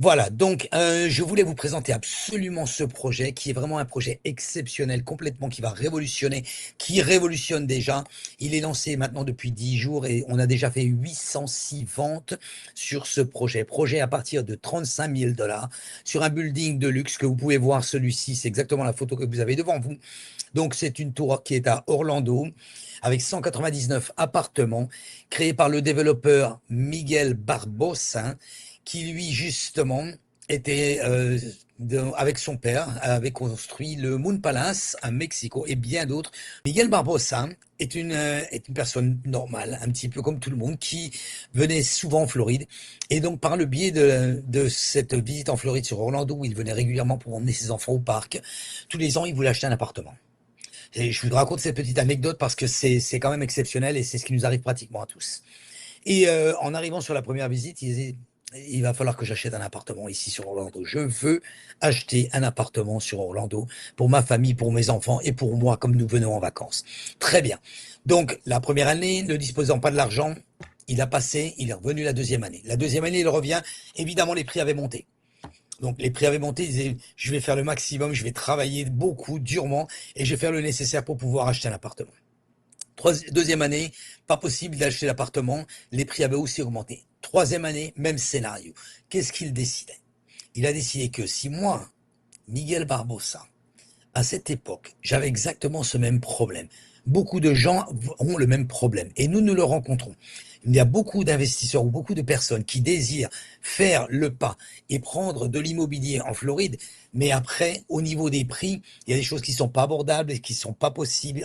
Voilà, donc je voulais vous présenter absolument ce projet qui est vraiment un projet exceptionnel, complètement qui va révolutionner, qui révolutionne déjà. Il est lancé maintenant depuis 10 jours et on a déjà fait 806 ventes sur ce projet. Projet à partir de 35 000 dollars sur un building de luxe que vous pouvez voir celui-ci. C'est exactement la photo que vous avez devant vous. Donc c'est une tour qui est à Orlando avec 199 appartements créés par le développeur Miguel Barbosa qui lui justement était avec son père avait construit le Moon Palace à Mexico et bien d'autres. Miguel Barbosa est une personne normale, un petit peu comme tout le monde, qui venait souvent en Floride. Et donc, par le biais de cette visite en Floride sur Orlando, où il venait régulièrement pour emmener ses enfants au parc, tous les ans, il voulait acheter un appartement. Et je vous raconte cette petite anecdote parce que c'est quand même exceptionnel et c'est ce qui nous arrive pratiquement à tous. Et en arrivant sur la première visite, il disait, il va falloir que j'achète un appartement ici sur Orlando. Je veux acheter un appartement sur Orlando pour ma famille, pour mes enfants et pour moi, comme nous venons en vacances. Très bien. Donc, la première année, ne disposant pas de l'argent, il a passé, il est revenu la deuxième année. La deuxième année, il revient. Évidemment, les prix avaient monté. Donc les prix avaient monté, ils disaient, je vais faire le maximum, je vais travailler beaucoup, durement, et je vais faire le nécessaire pour pouvoir acheter un appartement. Deuxième année, pas possible d'acheter l'appartement, les prix avaient aussi augmenté. Troisième année, même scénario. Qu'est-ce qu'il décidait? Il a décidé que si moi, Miguel Barbosa, à cette époque, j'avais exactement ce même problème. Beaucoup de gens ont le même problème et nous le rencontrons. Il y a beaucoup d'investisseurs ou beaucoup de personnes qui désirent faire le pas et prendre de l'immobilier en Floride, mais après, au niveau des prix, il y a des choses qui sont pas abordables et qui sont pas possibles